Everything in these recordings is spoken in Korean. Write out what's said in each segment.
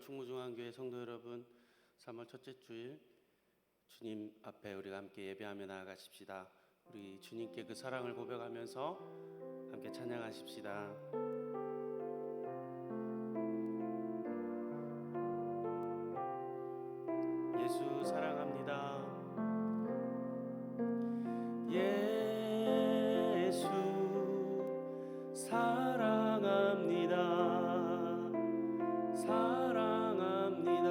사랑하는 충무중앙교회 성도 여러분, 3월 첫째 주일 주님 앞에 우리가 함께 예배하며 나아가십시다. 우리 주님께 그 사랑을 고백하면서 함께 찬양하십시다. 예수 사랑합니다. 예수 사랑합니다. 사랑합니다.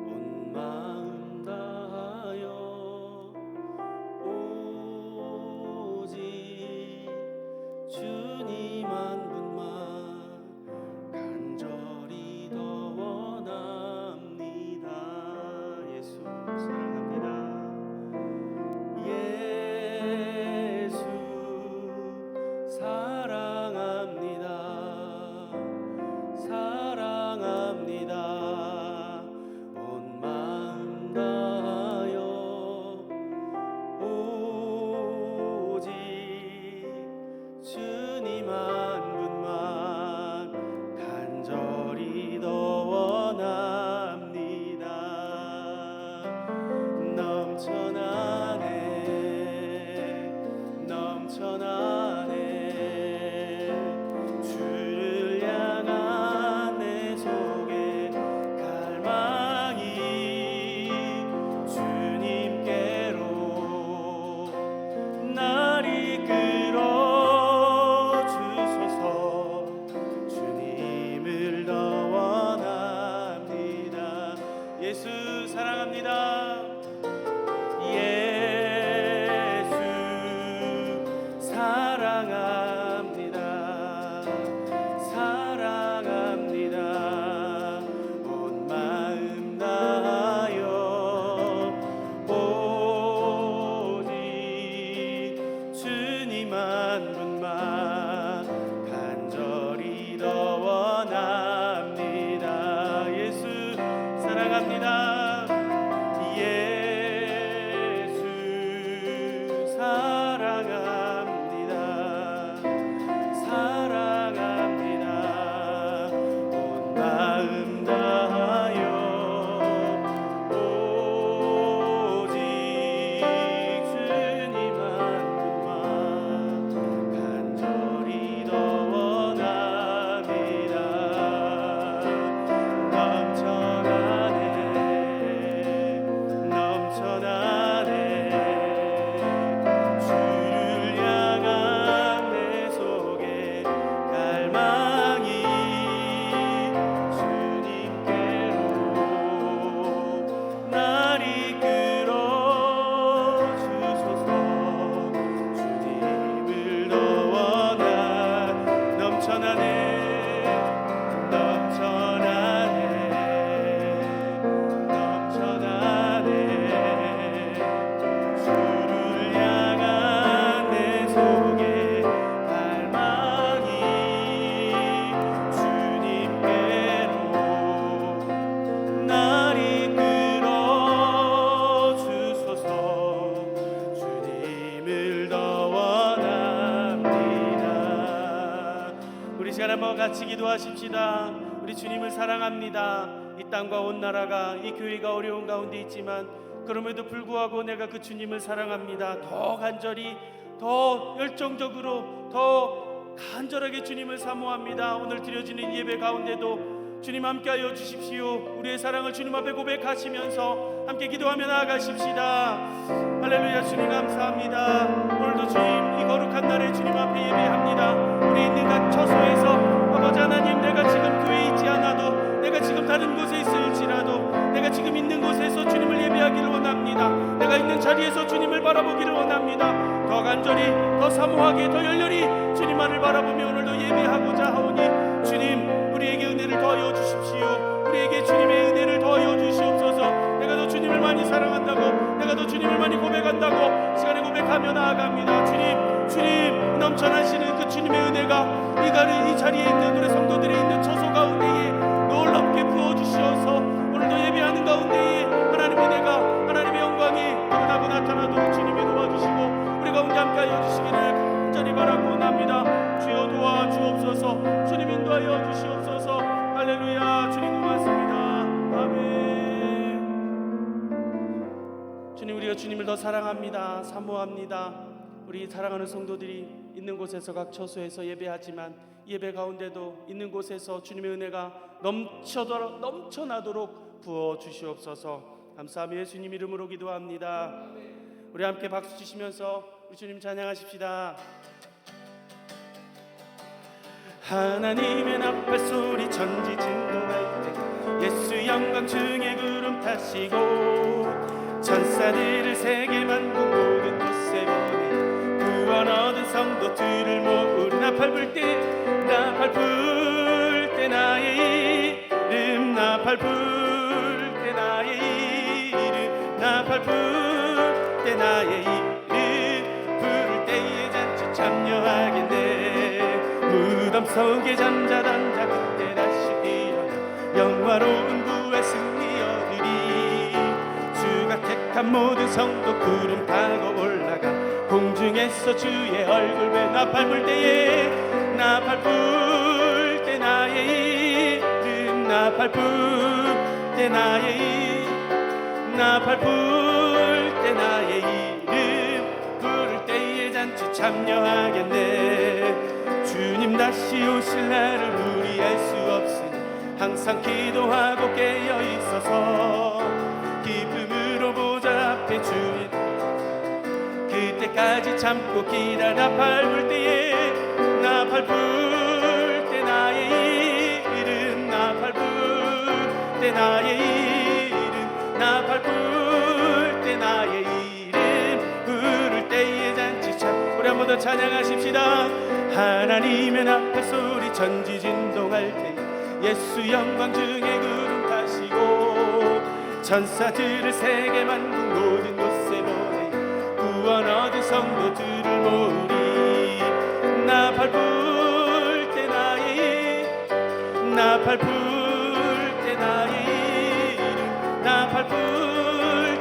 온 마음 다하여 오직 주님 한 분만 간절히 더 원합니다. 예수 사랑합니다. 예수 사랑합니다. 사랑합니다. 온 마음 다하여 오직 주님 한 분만 간절히 더 원합니다. 넘쳐나네 주를 향한 내 속에 갈망이 주님께로 날 이끌어 주소서. 주님을 더 원합니다. 예수 사랑합니다. 예수 사랑합니다. 사랑합니다. 온 마음 다하여 오직 주님 한 분만 간절히 더 원합니다. 예수 사랑합니다. 예수 사랑합니다. 사랑합니다. 온 마음 다하여 오직 주님 한 분만 간절히 더 원합니다. 넘쳐나네 주를 향한 내 속에 갈망이 주님께로 날 이끌어 주소서. 주님을 더 원하. 넘쳐나네 주를 향한 내 속에 갈망이 주님께로 날 이끌어 주소서. 주님을 더 원합니다. 우리 시간 한번 같이 기도하십시다. 우리 주님을 사랑합니다. 이 땅과 온 나라가, 이 교회가 어려운 가운데 있지만 그럼에도 불구하고 내가 그 주님을 사랑합니다. 더 간절히, 더 열정적으로, 더 간절하게 주님을 사모합니다. 오늘 드려지는 예배 가운데도 주님 함께하여 주십시오. 우리의 사랑을 주님 앞에 고백하시면서 함께 기도하며 나아가십시다. 할렐루야. 주님 감사합니다. 오늘도 주님 이 거룩한 날에 주님 앞에 예배합니다. 우리 있는 각 처소에서 아버지 하나님, 내가 지금 교회에 있지 않아도, 내가 지금 다른 곳에 있을지라도, 내가 지금 있는 곳에서 주님을 예배하기를 원합니다. 내가 있는 자리에서 주님을 바라보기를 원합니다. 더 간절히, 더 사모하게, 더 열렬히 주님만을 바라보며 오늘도 예배하고자 하오니 주님, 우리에게 은혜를 더하여 주십시오. 우리에게 주님의 은혜를 더하여 주시옵소서. 내가 더 주님을 많이 사랑한다고, 내가 더 주님을 많이 고백한다고 시간에 고백하며 나아갑니다. 주님 넘쳐나시는 그 주님의 은혜가 이 자리에 있는 우리 성도들의 있는 처소 가운데에 놀랍게 부어주시어서 오늘도 예배하는 가운데에 하나님의 은혜가, 하나님의 영광이 드러나고 나타나도록 주님이 도와주시고 우리 가운데 함께하여 주시기를 간절히 바라고 원합니다. 주여 도와주옵소서. 주님 인도하여 주시옵소서. 할렐루야. 할렐루야. 주님 고맙습니다. 아멘. 주님, 우리가 주님을 더 사랑합니다. 사모합니다. 우리 사랑하는 성도들이 있는 곳에서 각 처소에서 예배하지만 예배 가운데도 있는 곳에서 주님의 은혜가 넘쳐나도록 부어 주시옵소서. 감사하며 예수님 이름으로 기도합니다. 우리 함께 박수 치시면서 우리 주님 찬양하십시다. 하나님의 나팔 소리 천지 진동할 때 예수 영광 중에 구름 타시고 천사들을 세계 만국 모든 곳에 보내 구원 얻은 성도들을 모으리. 나팔 불 때 나의 이름, 나팔 불 때 나의 이름, 나팔 불 때 나의 이름, 부를 때에 잔치 참여하겠네. 무덤 속에 잠자던 자 그때 다시 일어나 영화로운 구의 승리 얻으리. 주가 택한 모든 성도 구름 타고 올라가 공중에서 주의 얼굴 뵈. 나팔 불 때에 나팔 불 때 나의 이름, 나팔 불 때 나의 이름, 나팔 불 때 나의 이름, 부를 때에 잔치 참여하겠네. 주님 다시 오실 날을 우리 알 수 없으니 항상 기도하고 깨어 있어서 기쁨으로 보좌 앞에 주님 그때까지 참고 기다려. 나팔 불 때에 나팔 불 때 나의 이름, 나팔 불 때 나의 이름, 나팔 불 때 나의 이름, 부를 때에 잔치 참. 우리 한 번 더 찬양하십시다. 하나님의 나팔 소리 천지 진동할 때 예수 영광 중에 구름 타시고 천사들을 세계 만국 모든 곳에 보내 구원 얻은 성도들을 모으리. 나팔 불 때 나의 나팔 불 때 나의 이름, 나팔 불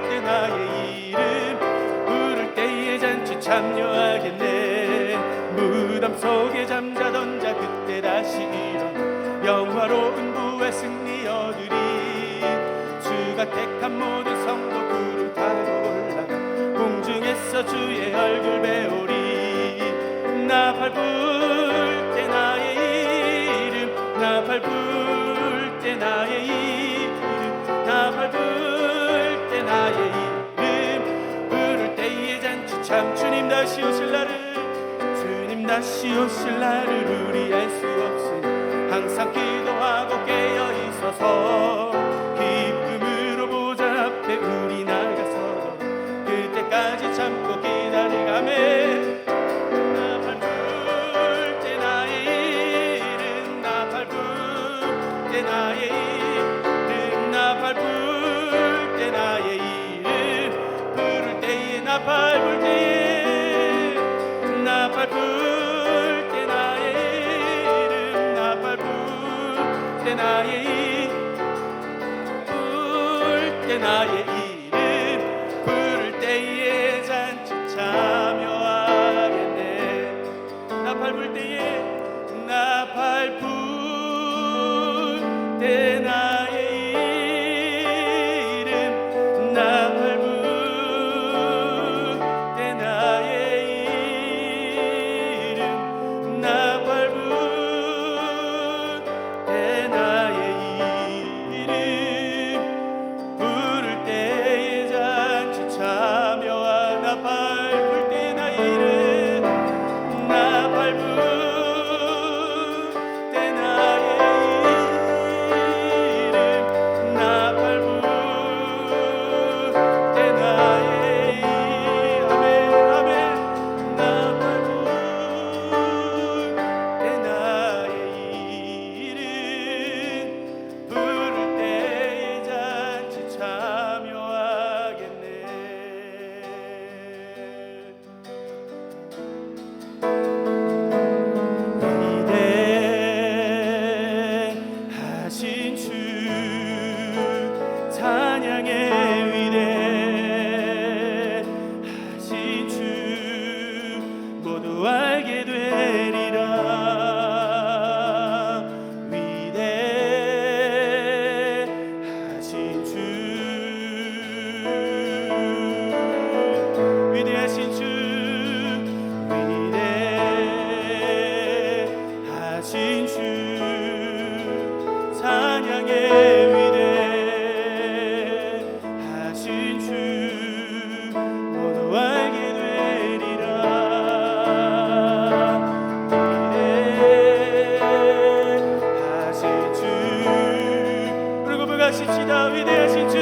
때 나의 이름, 부를 때에 잔치 참여하겠네. 무덤 속에 잠자던 자 그때 다시 일어나 영화로운 부의 승리 얻으리. 주가 택한 모든 성도 구름 타고 올라가 공중에서 주의 얼굴 배우리. 나팔 불 때 나의 이름, 나팔 불 때 나의 이름, 나팔 불 때 나의 이름, 부를 때에 잔치 참. 주님 다시 오실 날을, 주님 다시 오실 날을 우리 알 수 없으니 항상 기도하고 깨어 있어서 기쁨으로 보좌 앞에 우리 나가서 그때까지 참고 기다리가매. 나팔 불 때 나의 이름, 나팔 불 때 나의 이름, 나팔 불 때 나의 이름, 부를 때에 나팔 불 때에 나팔 불 때 나의 이름, 나팔 불 때 나의 이름, 불 때 나의 이름, 부를 때에 잔치 참여하겠네. 나팔 불 때에 나팔 불 때 나의 이름, 나팔 불 때 나의 이름, 나팔 불 때 나의 이름, 부를 때 나아가십시다. 위대하신 주,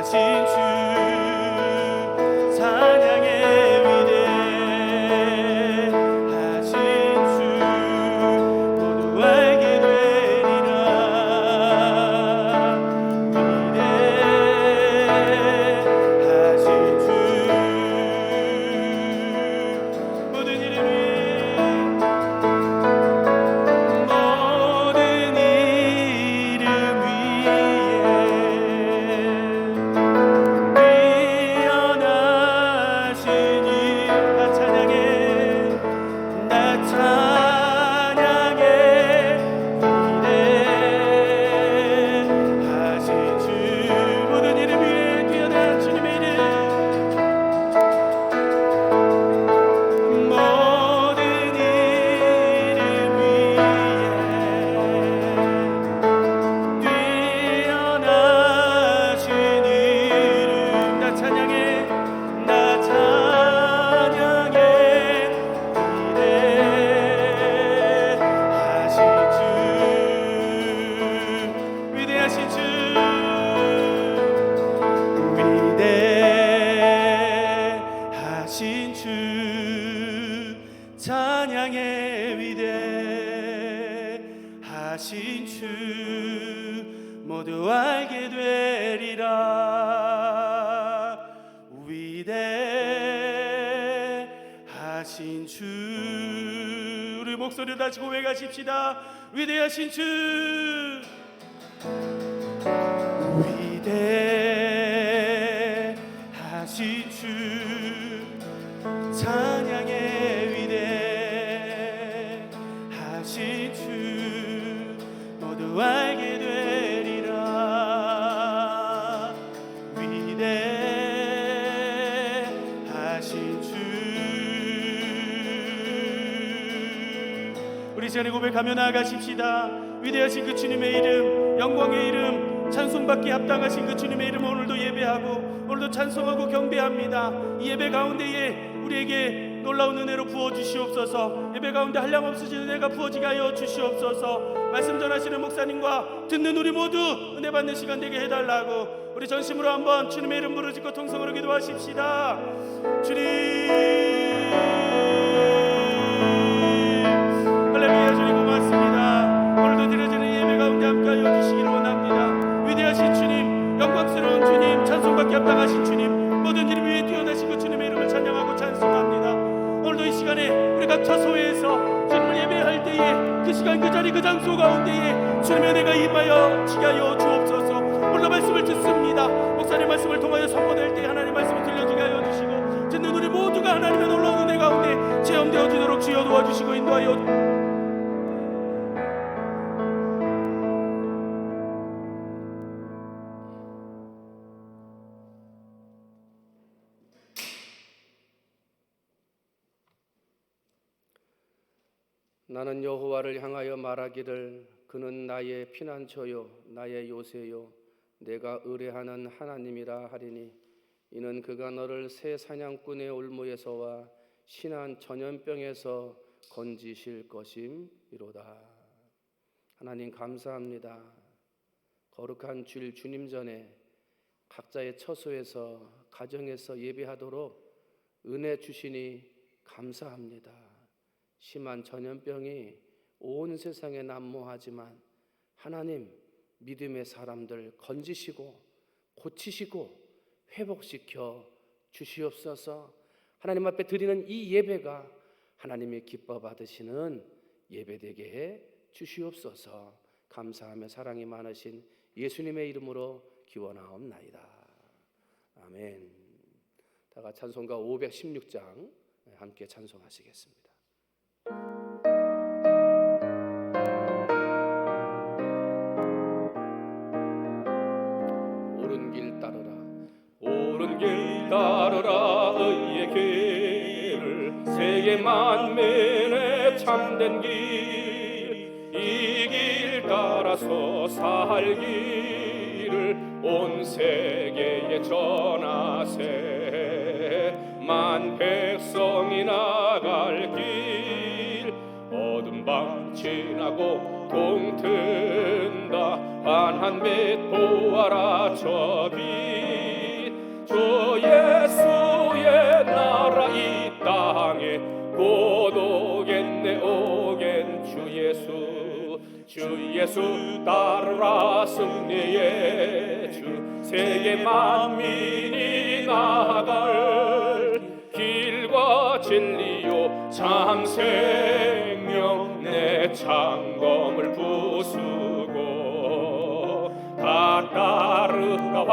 위대하신 주, 찬양의 위대하신 주, 모두 알게 되리라. 위대하신 주, 모든 이름 위에, 모든 이름 위에 뛰어나신 이, 나 찬양해, 나 찬양해. 위대하신 주, 모든 이름 위에 뛰어난 주님의 이름, 모든 이름 위에 뛰어나신 이름, 나 찬양해, 나 찬양해. 위대하신 주, 위대하신 주, 찬양의 위대하신 주, 모두 알게 되리라. 위대하신 주, 우리 목소리를 다시 고백하십시다. 위대하신 주, 위대하신 주, 찬양의 위대하신 주, 모두 알게 되리라. 위대하신 주, 우리 시간에 고백하며 나아가십시다. 위대하신 그 주님의 이름, 영광의 이름, 찬송받기 합당하신 그 주님의 이름 오늘도 예배하고 오늘도 찬송하고 경배합니다. 이 예배 가운데에 우리에게 놀라운 은혜로 부어주시옵소서. 예배 가운데 한량없으신 은혜가 부어지게 하여 주시옵소서. 말씀 전하시는 목사님과 듣는 우리 모두 은혜 받는 시간 되게 해달라고 우리 전심으로 한번 주님의 이름 부르짖고 통성으로 기도하십시다. 주님, 할렐루야. 주님 고맙습니다. 오늘도 드려지는 예배 가운데 함께하여 주시기를 원합니다. 위대하신 주님, 영광스러운 주님, 찬송받기 합당하신 주님, 모든 이름 위에 뛰어나신 그 주님의 이름을 찬양하고 찬송합니다. 오늘도 이 시간에 우리 각 처소에서 주님을 예배할 때에 그 시간 그 자리 그 장소 가운데에 주님의 은혜가 임하여 지게 하여 주옵소서. 오늘도 말씀을 듣습니다. 목사님 말씀을 통하여 선포될 때 하나님 말씀을 들려주게 하여 주시고 듣는 우리 모두가 하나님의 놀라운 은혜 가운데 체험되어지도록 주여 도와주시고 인도하여 나는 여호와를 향하여 말하기를 그는 나의 피난처요 나의 요새요 내가 의뢰하는 하나님이라 하리니 이는 그가 너를 새 사냥꾼의 올무에서와 신한 전염병에서 건지실 것임이로다. 하나님 감사합니다. 거룩한 주일 주님 전에 각자의 처소에서 가정에서 예배하도록 은혜 주시니 감사합니다. 심한 전염병이 온 세상에 난무하지만 하나님 믿음의 사람들 건지시고 고치시고 회복시켜 주시옵소서. 하나님 앞에 드리는 이 예배가 하나님의 기뻐 받으시는 예배 되게 해 주시옵소서. 감사하며 사랑이 많으신 예수님의 이름으로 기원하옵나이다. 아멘. 다같이 찬송가 516장 함께 찬송하시겠습니다. 옳은 길 따르라 옳은 길 따르라 의의 길을 세계 만민의 참된 길 이 길 따라서 살기를 온 세계에 전하세 만 백성이 나갈 길 어둠 어두운 밤 지나고 동튼다 환한 빛 보아라 저 빛 주 예수의 나라 이 땅에 곧 오겠네 오겐 주 예수 따르라 승리의 주 세계 만민이 나아갈 길과 진리요 참 생명 내 창검을 부수고 다 따르라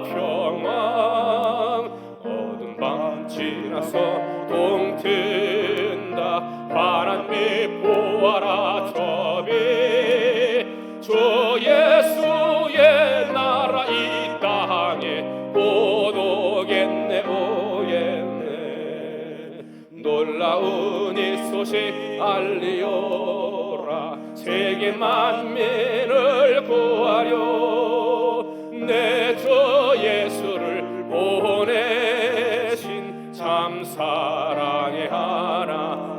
화평왕 어두운 밤 지나서 동튼다 환한 빛 보아라 저 빛 주 예수의 나라 이 땅에 곧 오겠네 오겠네 놀라운 이 소식 알리오라 세계 만민을 구하려 내 주 예수를 보내신 참 사랑의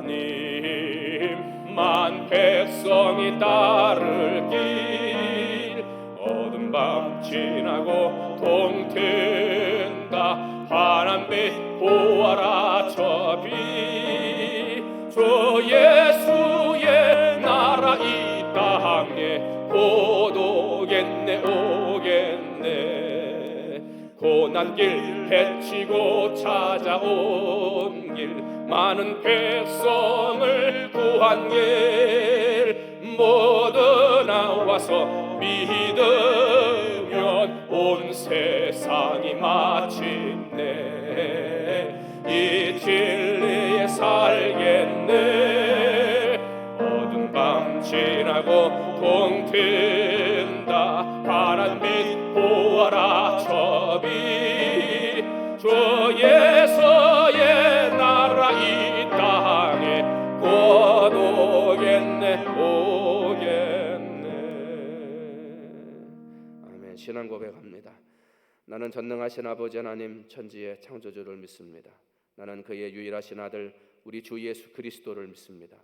하나님 만 백성이 따를 길 어두운 밤 지나고 동튼다 환한 빛 보아라 저 빛 주 예수의 나라 이 땅에 곧 오겠네 오겠네 고난길 헤치고 찾아온 길 많은 백성을 구한 길 모두 나와서 믿으면 온 세상이 마침내 이 진리에 살겠네 어두운 밤 지나고 동튼다 환한 빛 보아라 저 빛 주 예수의 나라 이 땅에 곧 오겠네 오겠네. 아멘. 신앙 고백합니다. 나는 전능하신 아버지 하나님 천지의 창조주를 믿습니다. 나는 그의 유일하신 아들 우리 주 예수 그리스도를 믿습니다.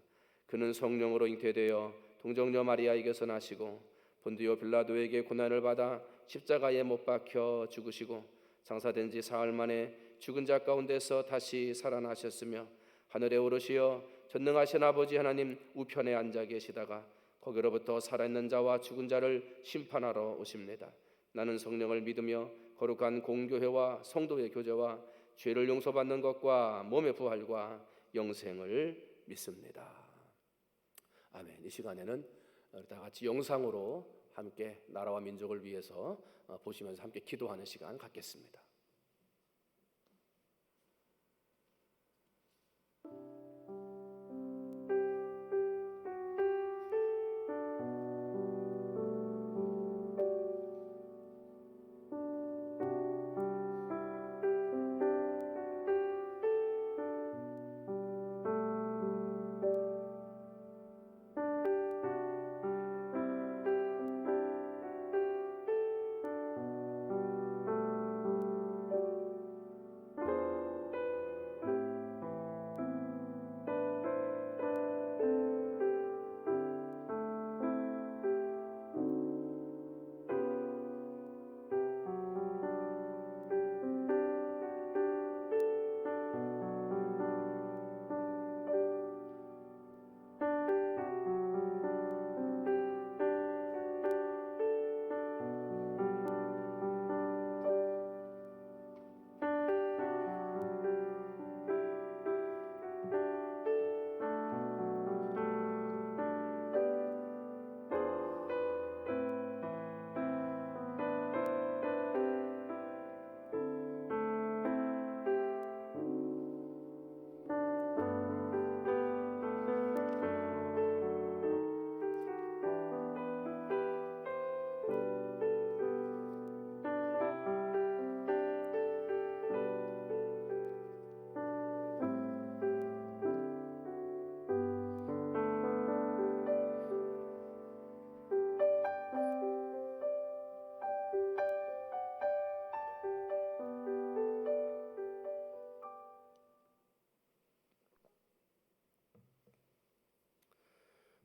그는 성령으로 잉태되어 동정녀 마리아에게서 나시고 본디오 빌라도에게 고난을 받아 십자가에 못 박혀 죽으시고 장사된 지 사흘 만에 죽은 자 가운데서 다시 살아나셨으며 하늘에 오르시어 전능하신 아버지 하나님 우편에 앉아 계시다가 거기로부터 살아있는 자와 죽은 자를 심판하러 오십니다. 나는 성령을 믿으며 거룩한 공교회와 성도의 교제와 죄를 용서받는 것과 몸의 부활과 영생을 믿습니다. 아멘. 이 시간에는 다 같이 영상으로 함께 나라와 민족을 위해서 보시면서 함께 기도하는 시간 갖겠습니다.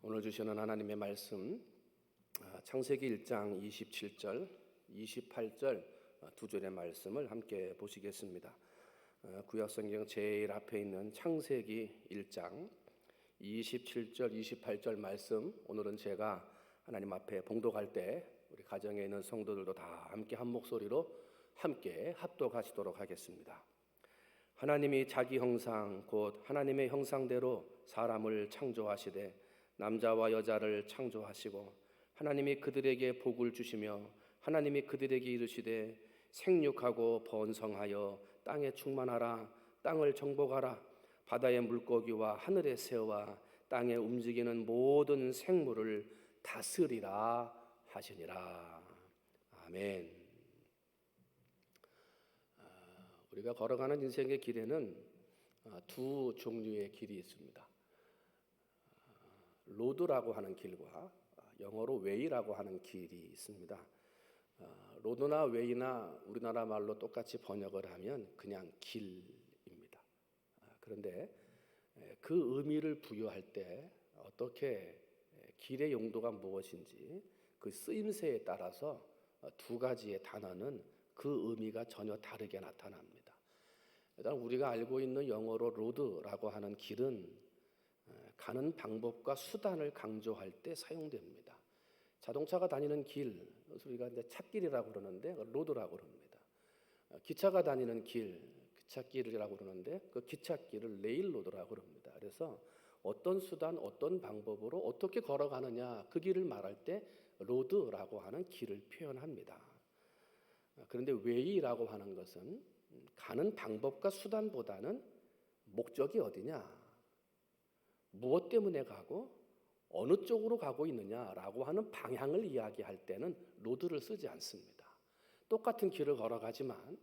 오늘 주시는 하나님의 말씀 창세기 1장 27절, 28절 두 절의 말씀을 함께 보시겠습니다. 구약성경 제일 앞에 있는 창세기 1장 27절, 28절 말씀, 오늘은 제가 하나님 앞에 봉독할 때 우리 가정에 있는 성도들도 다 함께 한 목소리로 함께 합독하시도록 하겠습니다. 하나님이 자기 형상 곧 하나님의 형상대로 사람을 창조하시되 남자와 여자를 창조하시고 하나님이 그들에게 복을 주시며 하나님이 그들에게 이르시되 생육하고 번성하여 땅에 충만하라. 땅을 정복하라. 바다의 물고기와 하늘의 새와 땅에 움직이는 모든 생물을 다스리라 하시니라. 아멘. 우리가 걸어가는 인생의 길에는 두 종류의 길이 있습니다. 로드라고 하는 길과 영어로 웨이라고 하는 길이 있습니다. 로드나 웨이나 우리나라 말로 똑같이 번역을 하면 그냥 길입니다. 그런데 그 의미를 부여할 때 어떻게 길의 용도가 무엇인지 그 쓰임새에 따라서 두 가지의 단어는 그 의미가 전혀 다르게 나타납니다. 일단 우리가 알고 있는 영어로 로드라고 하는 길은 가는 방법과 수단을 강조할 때 사용됩니다. 자동차가 다니는 길, 우리가 이제 찻길이라고 그러는데 로드라고 그럽니다. 기차가 다니는 길, 기찻길이라고 그러는데 그 기찻길을 레일로드라고 그럽니다. 그래서 어떤 수단, 어떤 방법으로 어떻게 걸어가느냐 그 길을 말할 때 로드라고 하는 길을 표현합니다. 그런데 웨이라고 하는 것은 가는 방법과 수단보다는 목적이 어디냐, 무엇 때문에 가고 어느 쪽으로 가고 있느냐라고 하는 방향을 이야기할 때는 로드를 쓰지 않습니다. 똑같은 길을 걸어가지만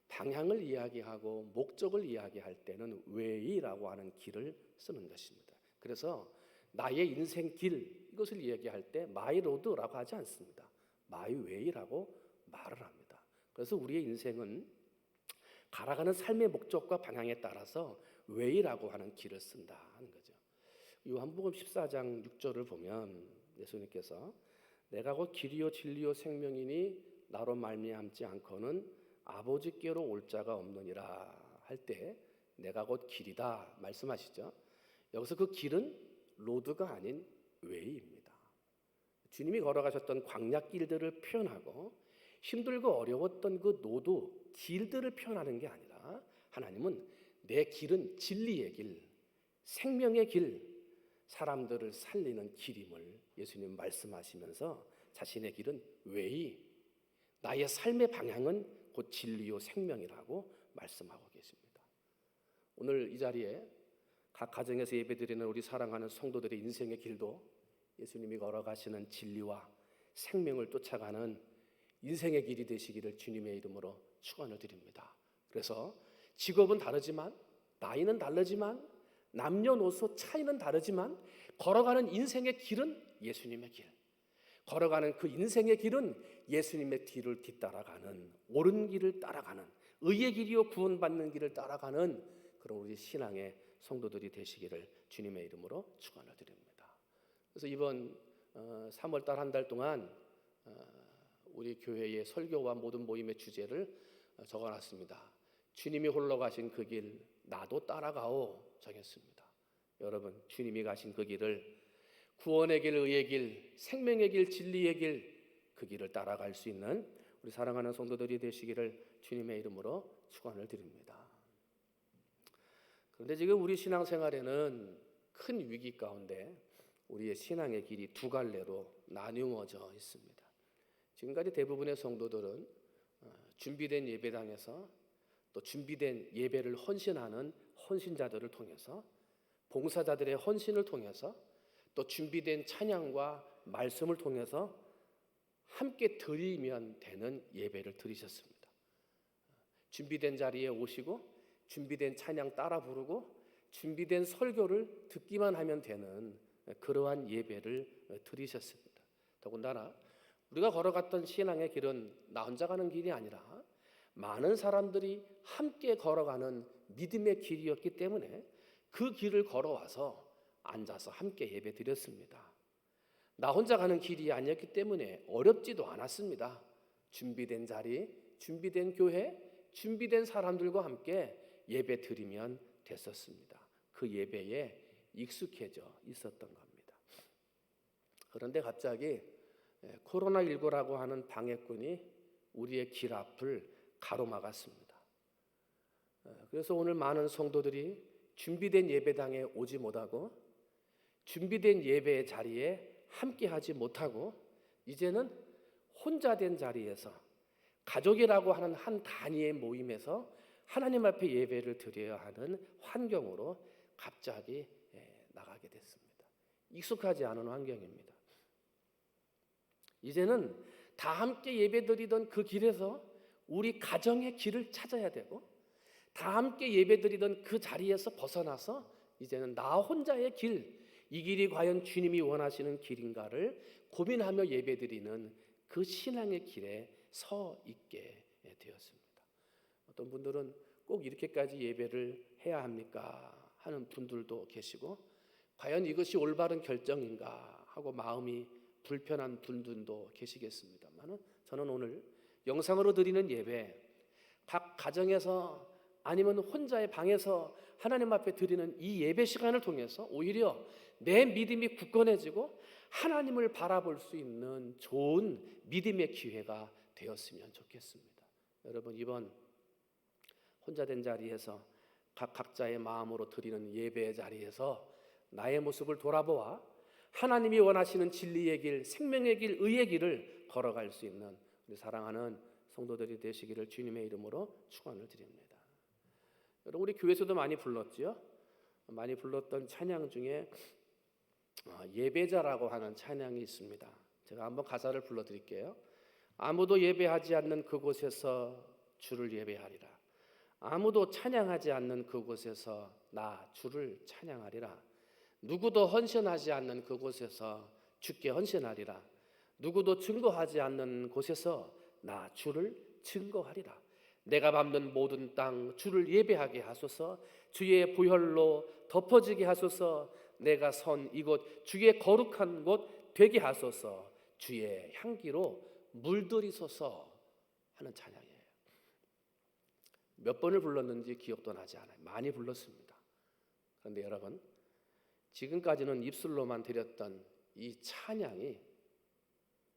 방향을 이야기하고 목적을 이야기할 때는 웨이라고 하는 길을 쓰는 것입니다. 그래서 나의 인생 길 이것을 이야기할 때 마이 로드라고 하지 않습니다. 마이 웨이라고 말을 합니다. 그래서 우리의 인생은 갈아가는 삶의 목적과 방향에 따라서 웨이라고 하는 길을 쓴다 하는 거죠. 요한복음 14장 6절을 보면 예수님께서 내가 곧 길이요 진리요 생명이니 나로 말미암지 않고는 아버지께로 올 자가 없느니라 할 때 내가 곧 길이다 말씀하시죠. 여기서 그 길은 로드가 아닌 웨이입니다. 주님이 걸어가셨던 광야길들을 표현하고 힘들고 어려웠던 그 노도 길들을 표현하는 게 아니라 하나님은 내 길은 진리의 길, 생명의 길, 사람들을 살리는 길임을 예수님 말씀하시면서 자신의 길은 웨이, 나의 삶의 방향은 곧 진리요 생명이라고 말씀하고 계십니다. 오늘 이 자리에 각 가정에서 예배드리는 우리 사랑하는 성도들의 인생의 길도 예수님이 걸어가시는 진리와 생명을 쫓아가는 인생의 길이 되시기를 주님의 이름으로 축원을 드립니다. 그래서 직업은 다르지만 나이는 다르지만 남녀노소 차이는 다르지만 걸어가는 인생의 길은 예수님의 길, 걸어가는 그 인생의 길은 예수님의 뒤를 뒤따라가는 옳은 길을 따라가는 의의 길이요 구원받는 길을 따라가는 그런 우리 신앙의 성도들이 되시기를 주님의 이름으로 축원을 드립니다. 그래서 이번 3월달 한 달 동안 우리 교회의 설교와 모든 모임의 주제를 적어놨습니다. 주님이 홀로 가신 그 길 나도 따라가오 정했습니다. 여러분 주님이 가신 그 길을 구원의 길, 의의 길, 생명의 길, 진리의 길 그 길을 따라갈 수 있는 우리 사랑하는 성도들이 되시기를 주님의 이름으로 축원을 드립니다. 그런데 지금 우리 신앙생활에는 큰 위기 가운데 우리의 신앙의 길이 두 갈래로 나누어져 있습니다. 지금까지 대부분의 성도들은 준비된 예배당에서 또 준비된 예배를 헌신하는 헌신자들을 통해서 봉사자들의 헌신을 통해서 또 준비된 찬양과 말씀을 통해서 함께 드리면 되는 예배를 드리셨습니다. 준비된 자리에 오시고 준비된 찬양 따라 부르고 준비된 설교를 듣기만 하면 되는 그러한 예배를 드리셨습니다. 더군다나 우리가 걸어갔던 신앙의 길은 나 혼자 가는 길이 아니라 많은 사람들이 함께 걸어가는 믿음의 길이었기 때문에 그 길을 걸어와서 앉아서 함께 예배 드렸습니다. 나 혼자 가는 길이 아니었기 때문에 어렵지도 않았습니다. 준비된 자리, 준비된 교회, 준비된 사람들과 함께 예배 드리면 됐었습니다. 그 예배에 익숙해져 있었던 겁니다. 그런데 갑자기 코로나19라고 하는 방해꾼이 우리의 길 앞을 가로막았습니다. 그래서 오늘 많은 성도들이 준비된 예배당에 오지 못하고 준비된 예배의 자리에 함께하지 못하고 이제는 혼자 된 자리에서 가족이라고 하는 한 단위의 모임에서 하나님 앞에 예배를 드려야 하는 환경으로 갑자기 나가게 됐습니다. 익숙하지 않은 환경입니다. 이제는 다 함께 예배드리던 그 길에서 우리 가정의 길을 찾아야 되고 다 함께 예배드리던 그 자리에서 벗어나서 이제는 나 혼자의 길, 이 길이 과연 주님이 원하시는 길인가를 고민하며 예배드리는 그 신앙의 길에 서 있게 되었습니다. 어떤 분들은 꼭 이렇게까지 예배를 해야 합니까? 하는 분들도 계시고 과연 이것이 올바른 결정인가 하고 마음이 불편한 분들도 계시겠습니다만 저는 오늘 영상으로 드리는 예배, 각 가정에서 아니면 혼자의 방에서 하나님 앞에 드리는 이 예배 시간을 통해서 오히려 내 믿음이 굳건해지고 하나님을 바라볼 수 있는 좋은 믿음의 기회가 되었으면 좋겠습니다. 여러분, 이번 혼자 된 자리에서 각자의 마음으로 드리는 예배의 자리에서 나의 모습을 돌아보아 하나님이 원하시는 진리의 길, 생명의 길, 의의 길을 걸어갈 수 있는 우리 사랑하는 성도들이 되시기를 주님의 이름으로 축원을 드립니다. 여러분, 우리 교회에서도 많이 불렀죠. 많이 불렀던 찬양 중에 예배자라고 하는 찬양이 있습니다. 제가 한번 가사를 불러드릴게요. 아무도 예배하지 않는 그곳에서 주를 예배하리라. 아무도 찬양하지 않는 그곳에서 나 주를 찬양하리라. 누구도 헌신하지 않는 그곳에서 주께 헌신하리라. 누구도 증거하지 않는 곳에서 나 주를 증거하리라. 내가 밟는 모든 땅 주를 예배하게 하소서. 주의 보혈로 덮어지게 하소서. 내가 선 이곳 주의 거룩한 곳 되게 하소서. 주의 향기로 물들이소서 하는 찬양이에요. 몇 번을 불렀는지 기억도 나지 않아요. 많이 불렀습니다. 그런데 여러분, 지금까지는 입술로만 드렸던 이 찬양이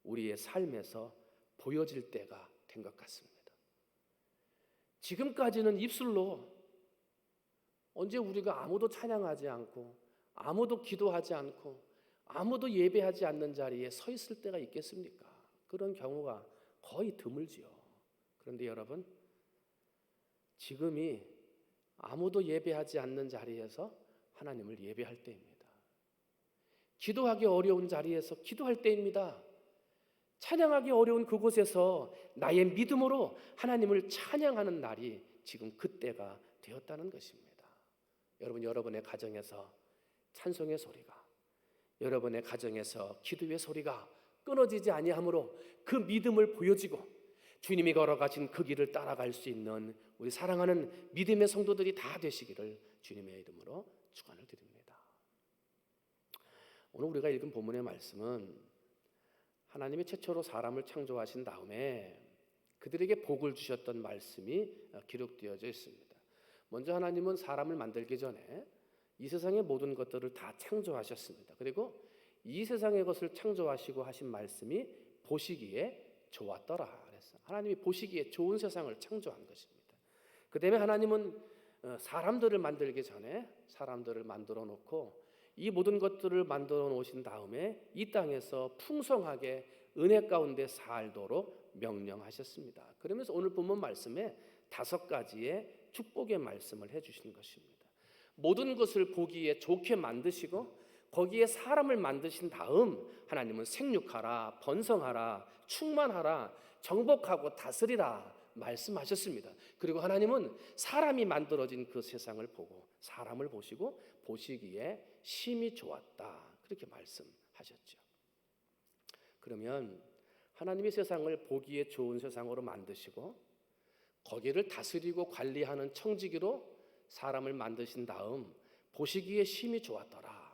우리의 삶에서 보여질 때가 된 것 같습니다. 지금까지는 입술로 언제 우리가 아무도 찬양하지 않고 아무도 기도하지 않고 아무도 예배하지 않는 자리에 서 있을 때가 있겠습니까? 그런 경우가 거의 드물지요. 그런데 여러분, 지금이 아무도 예배하지 않는 자리에서 하나님을 예배할 때입니다. 기도하기 어려운 자리에서 기도할 때입니다. 찬양하기 어려운 그곳에서 나의 믿음으로 하나님을 찬양하는 날이 지금 그때가 되었다는 것입니다. 여러분, 여러분의 가정에서 찬송의 소리가, 여러분의 가정에서 기도의 소리가 끊어지지 아니하므로 그 믿음을 보여지고 주님이 걸어가신 그 길을 따라갈 수 있는 우리 사랑하는 믿음의 성도들이 다 되시기를 주님의 이름으로 축원을 드립니다. 오늘 우리가 읽은 본문의 말씀은 하나님이 최초로 사람을 창조하신 다음에 그들에게 복을 주셨던 말씀이 기록되어져 있습니다. 먼저 하나님은 사람을 만들기 전에 이 세상의 모든 것들을 다 창조하셨습니다. 그리고 이 세상의 것을 창조하시고 하신 말씀이 보시기에 좋았더라 그랬어요. 하나님이 보시기에 좋은 세상을 창조한 것입니다. 그 다음에 하나님은 사람들을 만들기 전에 사람들을 만들어 놓고 이 모든 것들을 만들어 놓으신 다음에 이 땅에서 풍성하게 은혜 가운데 살도록 명령하셨습니다. 그러면서 오늘 본문 말씀에 5가지의 축복의 말씀을 해주신 것입니다. 모든 것을 보기에 좋게 만드시고 거기에 사람을 만드신 다음 하나님은 생육하라, 번성하라, 충만하라, 정복하고 다스리라 말씀하셨습니다. 그리고 하나님은 사람이 만들어진 그 세상을 보고 사람을 보시고 보시기에 심히 좋았다 그렇게 말씀하셨죠. 그러면 하나님이 세상을 보기에 좋은 세상으로 만드시고 거기를 다스리고 관리하는 청지기로 사람을 만드신 다음 보시기에 심히 좋았더라.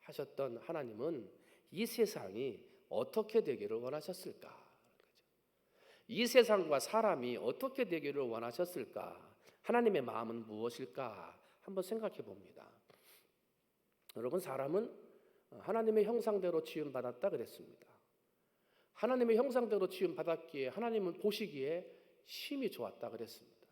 하셨던 하나님은 이 세상이 어떻게 되기를 원하셨을까? 이 세상과 사람이 어떻게 되기를 원하셨을까? 하나님의 마음은 무엇일까? 한번 생각해 봅니다. 여러분, 사람은 하나님의 형상대로 지음받았다 그랬습니다. 하나님의 형상대로 지음받았기에 하나님은 보시기에 심히 좋았다 그랬습니다.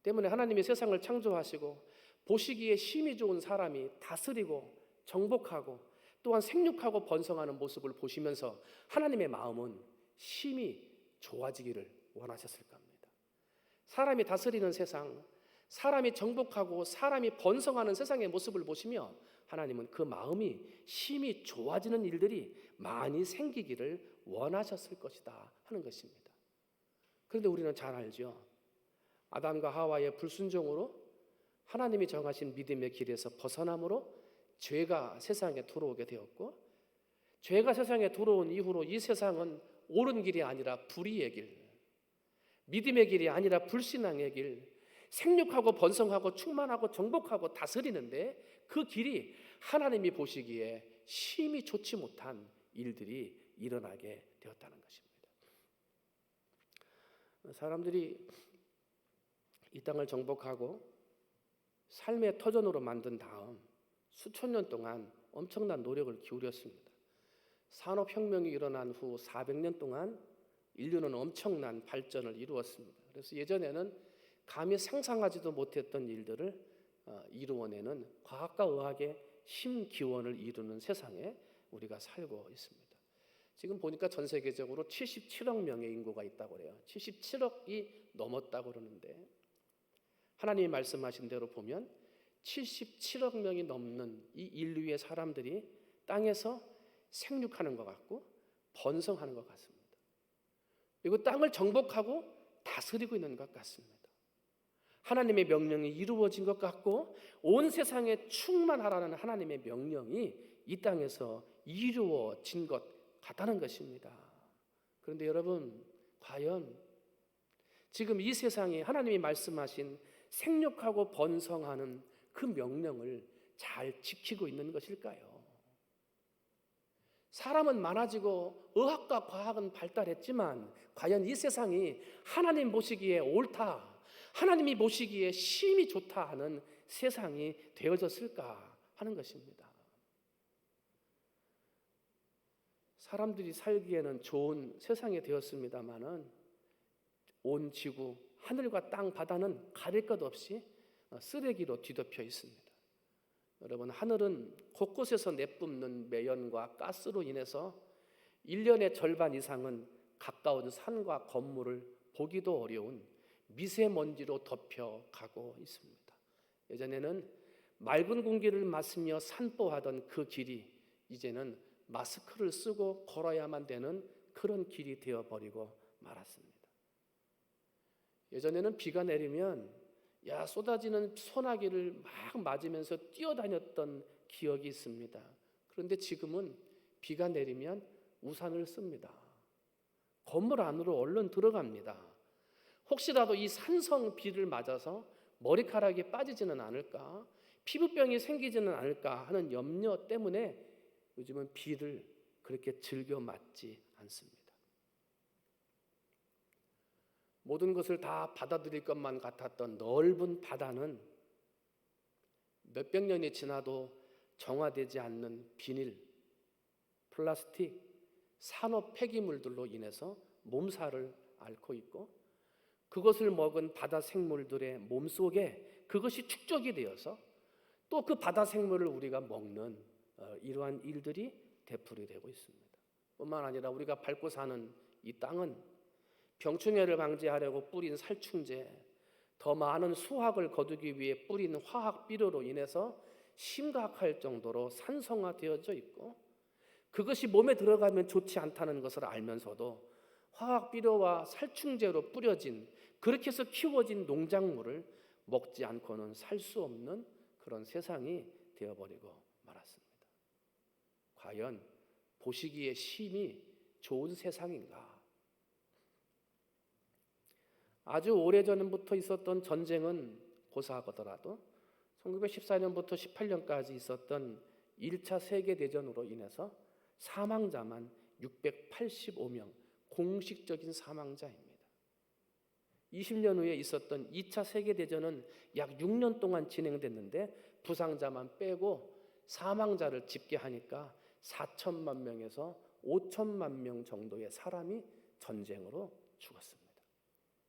때문에 하나님이 세상을 창조하시고 보시기에 심히 좋은 사람이 다스리고 정복하고 또한 생육하고 번성하는 모습을 보시면서 하나님의 마음은 심히 좋아지기를 원하셨을 겁니다. 사람이 다스리는 세상, 사람이 정복하고 사람이 번성하는 세상의 모습을 보시며 하나님은 그 마음이 심히 좋아지는 일들이 많이 생기기를 원하셨을 것이다 하는 것입니다. 그런데 우리는 잘 알죠. 아담과 하와의 불순종으로 하나님이 정하신 믿음의 길에서 벗어남으로 죄가 세상에 들어오게 되었고, 죄가 세상에 들어온 이후로 이 세상은 옳은 길이 아니라 불의의 길, 믿음의 길이 아니라 불신앙의 길, 생육하고 번성하고 충만하고 정복하고 다스리는데 그 길이 하나님이 보시기에 심히 좋지 못한 일들이 일어나게 되었다는 것입니다. 사람들이 이 땅을 정복하고 삶의 터전으로 만든 다음 수천 년 동안 엄청난 노력을 기울였습니다. 산업혁명이 일어난 후 400년 동안 인류는 엄청난 발전을 이루었습니다. 그래서 예전에는 감히 상상하지도 못했던 일들을 이루어내는 과학과 의학의 심기원을 이루는 세상에 우리가 살고 있습니다. 지금 보니까 전 세계적으로 77억 명의 인구가 있다고 그래요. 77억이 넘었다고 그러는데 하나님이 말씀하신 대로 보면 77억 명이 넘는 이 인류의 사람들이 땅에서 생육하는 것 같고 번성하는 것 같습니다. 그리고 땅을 정복하고 다스리고 있는 것 같습니다. 하나님의 명령이 이루어진 것 같고 온 세상에 충만하라는 하나님의 명령이 이 땅에서 이루어진 것 같다는 것입니다. 그런데 여러분, 과연 지금 이 세상에 하나님이 말씀하신 생육하고 번성하는 그 명령을 잘 지키고 있는 것일까요? 사람은 많아지고 의학과 과학은 발달했지만 과연 이 세상이 하나님 보시기에 옳다, 하나님이 보시기에 심히 좋다 하는 세상이 되어졌을까 하는 것입니다. 사람들이 살기에는 좋은 세상이 되었습니다마는 온 지구, 하늘과 땅, 바다는 가릴 것 없이 쓰레기로 뒤덮여 있습니다. 여러분, 하늘은 곳곳에서 내뿜는 매연과 가스로 인해서 1년의 절반 이상은 가까운 산과 건물을 보기도 어려운 미세먼지로 덮여가고 있습니다. 예전에는 맑은 공기를 마시며 산보하던 그 길이 이제는 마스크를 쓰고 걸어야만 되는 그런 길이 되어버리고 말았습니다. 예전에는 비가 내리면 쏟아지는 소나기를 막 맞으면서 뛰어다녔던 기억이 있습니다. 그런데 지금은 비가 내리면 우산을 씁니다. 건물 안으로 얼른 들어갑니다. 혹시라도 이 산성 비를 맞아서 머리카락이 빠지지는 않을까, 피부병이 생기지는 않을까 하는 염려 때문에 요즘은 비를 그렇게 즐겨 맞지 않습니다. 모든 것을 다 받아들일 것만 같았던 넓은 바다는 몇백 년이 지나도 정화되지 않는 비닐, 플라스틱, 산업 폐기물들로 인해서 몸살을 앓고 있고 그것을 먹은 바다 생물들의 몸속에 그것이 축적이 되어서 또 그 바다 생물을 우리가 먹는 이러한 일들이 되풀이되고 있습니다. 뿐만 아니라 우리가 밟고 사는 이 땅은 병충해를 방지하려고 뿌린 살충제, 더 많은 수확을 거두기 위해 뿌린 화학 비료로 인해서 심각할 정도로 산성화되어져 있고 그것이 몸에 들어가면 좋지 않다는 것을 알면서도 화학 비료와 살충제로 뿌려진 그렇게 해서 키워진 농작물을 먹지 않고는 살 수 없는 그런 세상이 되어버리고 말았습니다. 과연 보시기에 심히 좋은 세상인가? 아주 오래전부터 있었던 전쟁은 고사하더라도 1914년부터 18년까지 있었던 1차 세계대전으로 인해서 사망자만 685명, 공식적인 사망자입니다. 20년 후에 있었던 2차 세계대전은 약 6년 동안 진행됐는데 부상자만 빼고 사망자를 집계하니까 4천만 명에서 5천만 명 정도의 사람이 전쟁으로 죽었습니다.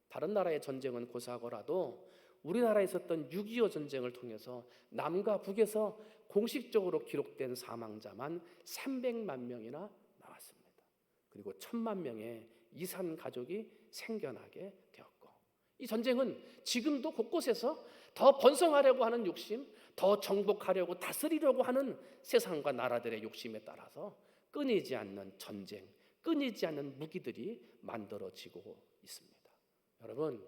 다른 나라의 전쟁은 고사하고라도 우리나라에 있었던 6.25 전쟁을 통해서 남과 북에서 공식적으로 기록된 사망자만 300만 명이나 나왔습니다. 그리고 1,000만 명의 이산 가족이 생겨나게 되었고, 이 전쟁은 지금도 곳곳에서 더 번성하려고 하는 욕심, 더 정복하려고 다스리려고 하는 세상과 나라들의 욕심에 따라서 끊이지 않는 전쟁, 끊이지 않는 무기들이 만들어지고 있습니다. 여러분,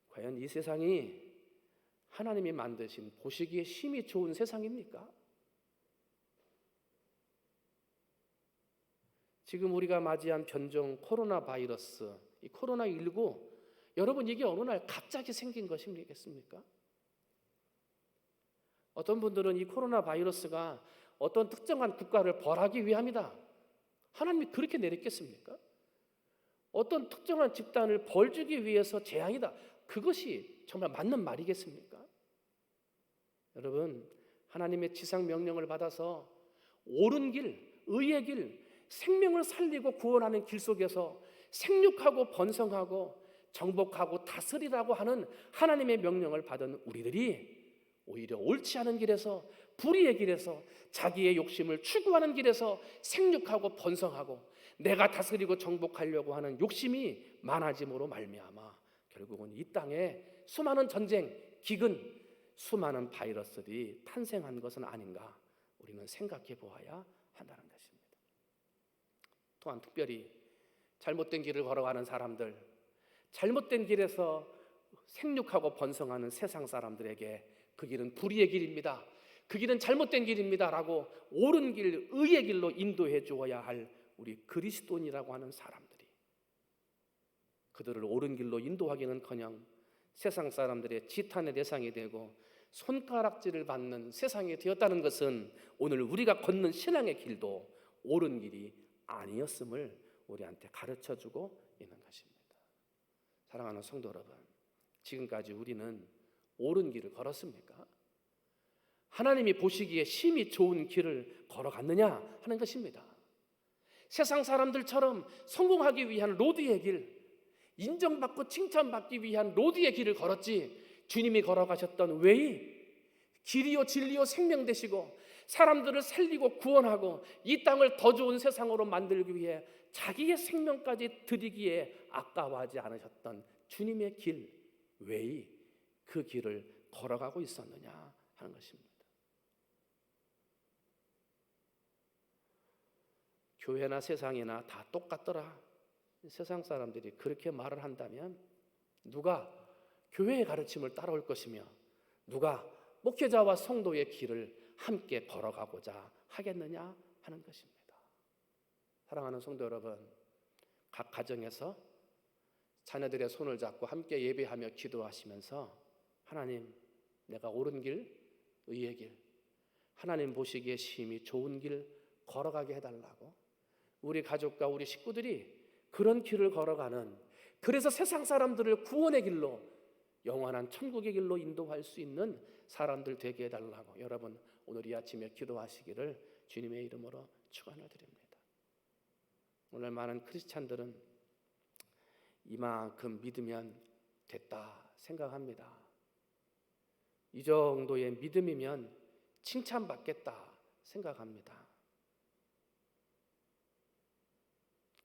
과연 이 세상이 하나님이 만드신 보시기에 심히 좋은 세상입니까? 지금 우리가 맞이한 변종 코로나 바이러스, 이 코로나19, 여러분 이게 어느 날 갑자기 생긴 것이겠습니까? 어떤 분들은 이 코로나 바이러스가 어떤 특정한 국가를 벌하기 위함이다, 하나님이 그렇게 내렸겠습니까? 어떤 특정한 집단을 벌주기 위해서 재앙이다, 그것이 정말 맞는 말이겠습니까? 여러분, 하나님의 지상 명령을 받아서 옳은 길, 의의 길, 생명을 살리고 구원하는 길 속에서 생육하고 번성하고 정복하고 다스리라고 하는 하나님의 명령을 받은 우리들이 오히려 옳지 않은 길에서, 불의의 길에서, 자기의 욕심을 추구하는 길에서 생육하고 번성하고 내가 다스리고 정복하려고 하는 욕심이 많아짐으로 말미암아 결국은 이 땅에 수많은 전쟁, 기근, 수많은 바이러스들이 탄생한 것은 아닌가, 우리는 생각해 보아야 한다는 것입니다. 또한 특별히 잘못된 길을 걸어가는 사람들, 잘못된 길에서 생육하고 번성하는 세상 사람들에게 그 길은 불의의 길입니다, 그 길은 잘못된 길입니다 라고 옳은 길, 의의 길로 인도해 주어야 할 우리 그리스도인이라고 하는 사람들이, 그들을 옳은 길로 인도하기는커녕 세상 사람들의 지탄의 대상이 되고 손가락질을 받는 세상이 되었다는 것은 오늘 우리가 걷는 신앙의 길도 옳은 길이 아니었음을 우리한테 가르쳐주고 있는 것입니다. 사랑하는 성도 여러분, 지금까지 우리는 옳은 길을 걸었습니까? 하나님이 보시기에 심히 좋은 길을 걸어갔느냐 하는 것입니다. 세상 사람들처럼 성공하기 위한 로드의 길, 인정받고 칭찬받기 위한 로드의 길을 걸었지, 주님이 걸어가셨던 웨이, 길이요 진리요 생명 되시고 사람들을 살리고 구원하고 이 땅을 더 좋은 세상으로 만들기 위해 자기의 생명까지 드리기에 아까워하지 않으셨던 주님의 길, 웨이, 그 길을 걸어가고 있었느냐 하는 것입니다. 교회나 세상이나 다 똑같더라, 세상 사람들이 그렇게 말을 한다면 누가 교회의 가르침을 따라올 것이며 누가 목회자와 성도의 길을 함께 걸어가고자 하겠느냐 하는 것입니다. 사랑하는 성도 여러분, 각 가정에서 자녀들의 손을 잡고 함께 예배하며 기도하시면서 하나님, 내가 옳은 길, 의의 길, 하나님 보시기에 심히 좋은 길 걸어가게 해달라고, 우리 가족과 우리 식구들이 그런 길을 걸어가는, 그래서 세상 사람들을 구원의 길로, 영원한 천국의 길로 인도할 수 있는 사람들 되게 해달라고 여러분 오늘 이 아침에 기도하시기를 주님의 이름으로 축원을 드립니다. 오늘 많은 크리스찬들은 이만큼 믿으면 됐다 생각합니다. 이 정도의 믿음이면 칭찬받겠다 생각합니다.